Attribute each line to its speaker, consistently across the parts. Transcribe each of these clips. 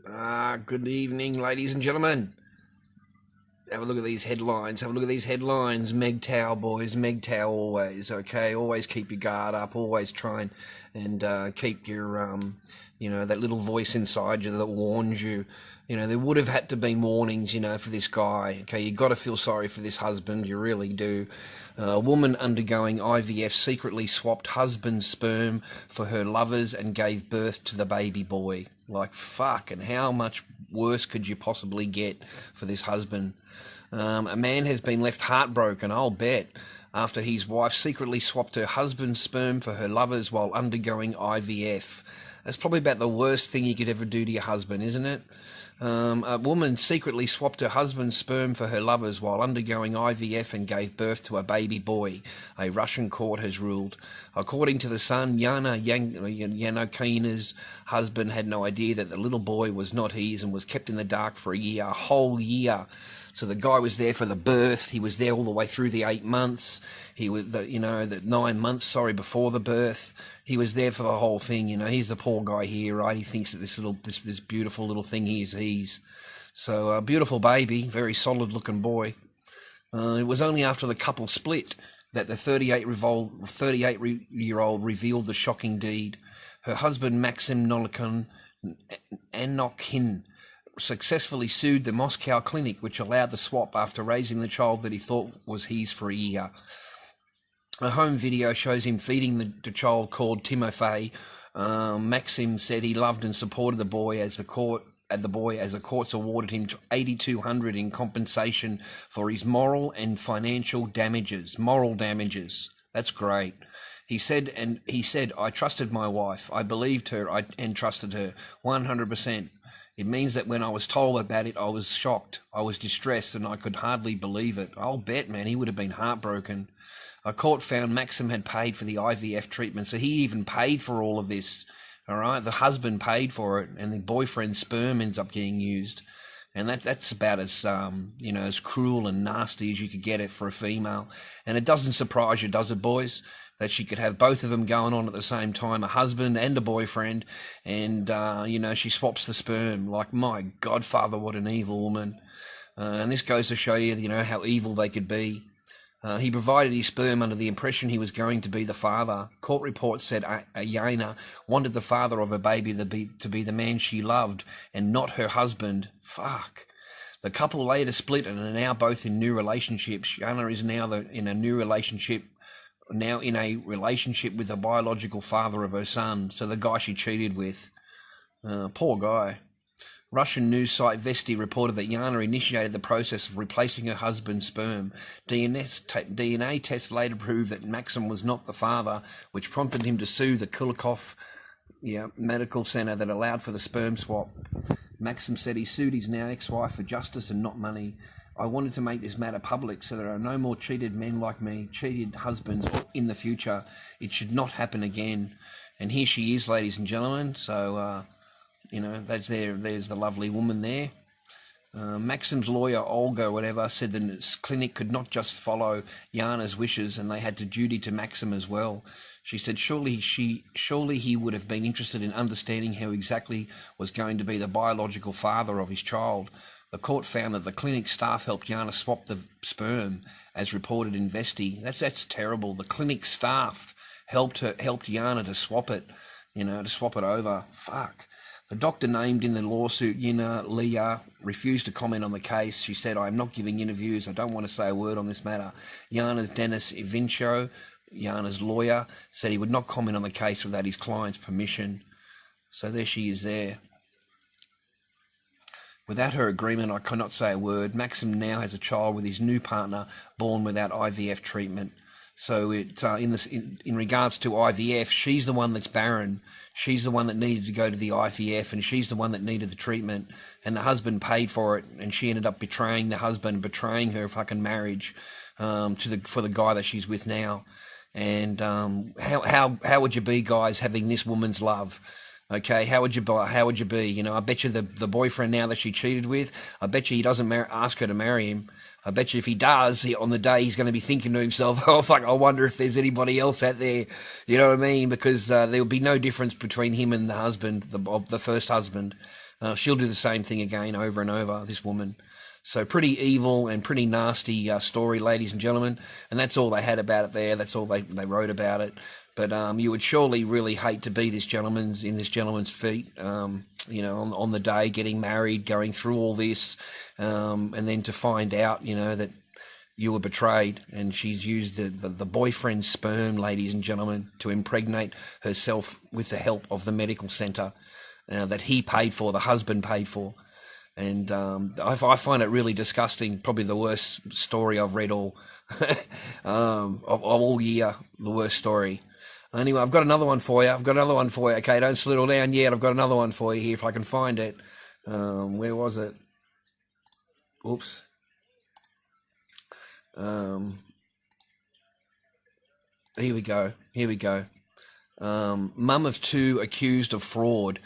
Speaker 1: Good evening, ladies and gentlemen. Have a look at these headlines. Have a look at these headlines. MGTOW, boys. MGTOW always, okay? Always keep your guard up. Always try and keep your, that little voice inside you that warns you. There would have had to be warnings, for this guy. Okay, you got to feel sorry for this husband. You really do. A woman undergoing IVF secretly swapped husband's sperm for her lovers and gave birth to the baby boy. Like, fuck, and how much worse could you possibly get for this husband? A man has been left heartbroken, I'll bet, after his wife secretly swapped her husband's sperm for her lovers while undergoing IVF. That's probably about the worst thing you could ever do to your husband, isn't it? A woman secretly swapped her husband's sperm for her lovers while undergoing IVF and gave birth to a baby boy, a Russian court has ruled. According to The Sun, Yana Yanokina's husband had no idea that the little boy was not his and was kept in the dark for a whole year. So the guy was there for the birth. He was there all the way through the 8 months. He was, the 9 months, before the birth. He was there for the whole thing. He's the poor guy here, right? He thinks that this beautiful little thing is his. So a beautiful baby, very solid looking boy. It was only after the couple split that the 38-year-old revealed the shocking deed. Her husband, Maxim Anokhin, successfully sued the Moscow clinic, which allowed the swap after raising the child that he thought was his for a year. A home video shows him feeding the child called Timofey. Maxim said he loved and supported the boy as the courts awarded him $8,200 in compensation for his moral and financial damages. Moral damages. That's great. He said, I trusted my wife. I believed her and trusted her 100%. It means that when I was told about it, I was shocked. I was distressed and I could hardly believe it. I'll bet, man, he would have been heartbroken. A court found Maxim had paid for the IVF treatment, so he even paid for all of this. All right, the husband paid for it, and the boyfriend's sperm ends up getting used, and that's about as as cruel and nasty as you could get it for a female. And it doesn't surprise you, does it, boys, that she could have both of them going on at the same time, a husband and a boyfriend, and she swaps the sperm. Like, my godfather, what an evil woman! And this goes to show you, how evil they could be. He provided his sperm under the impression he was going to be the father. Court reports said Yana wanted the father of her baby to be the man she loved and not her husband. Fuck. The couple later split and are now both in new relationships. Yana is now in a relationship with the biological father of her son, so the guy she cheated with. Poor guy. Russian news site Vesti reported that Yana initiated the process of replacing her husband's sperm. DNA tests later proved that Maxim was not the father, which prompted him to sue the Kulikov medical center that allowed for the sperm swap. Maxim said he sued his now ex-wife for justice and not money. I wanted to make this matter public so there are no more cheated men like me, cheated husbands in the future. It should not happen again. And here she is, ladies and gentlemen. So, there's the lovely woman there. Maxim's lawyer, Olga, said the clinic could not just follow Yana's wishes and they had to duty to Maxim as well. She said surely he would have been interested in understanding how exactly was going to be the biological father of his child. The court found that the clinic staff helped Yana swap the sperm, as reported in Vesti. That's terrible. The clinic staff helped Yana to swap it, over. Fuck. The doctor named in the lawsuit, Yina Leah, refused to comment on the case. She said, I am not giving interviews. I don't want to say a word on this matter. Yana's Denis Ivincho, Yana's lawyer, said he would not comment on the case without his client's permission. So there she is there. Without her agreement, I cannot say a word. Maxim now has a child with his new partner, born without IVF treatment. So in regards to IVF, she's the one that's barren. She's the one that needed to go to the IVF, and she's the one that needed the treatment. And the husband paid for it, and she ended up betraying the husband, betraying her fucking marriage for the guy that she's with now. And how would you be, guys, having this woman's love? Okay, how would you be? I bet you the boyfriend now that she cheated with, I bet you he doesn't ask her to marry him. I bet you if he does, on the day he's going to be thinking to himself, oh, fuck, I wonder if there's anybody else out there. You know what I mean? Because there will be no difference between him and the husband, the first husband. She'll do the same thing again over and over, this woman. So pretty evil and pretty nasty story, ladies and gentlemen. And that's all they had about it there. That's all they wrote about it. But you would surely really hate to be in this gentleman's feet, on the day, getting married, going through all this, and then to find out, that you were betrayed, and she's used the boyfriend's sperm, ladies and gentlemen, to impregnate herself with the help of the medical centre that he paid for, the husband paid for. And I find it really disgusting, probably the worst story I've read of all year, the worst story. Anyway, I've got another one for you. Okay, don't settle down yet. I've got another one for you here if I can find it. Where was it? Oops. Here we go. Mum of two accused of fraud.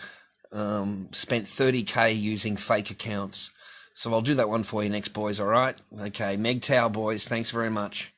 Speaker 1: Spent $30,000 using fake accounts. So I'll do that one for you next, boys, all right? Okay, MGTOW, boys, thanks very much.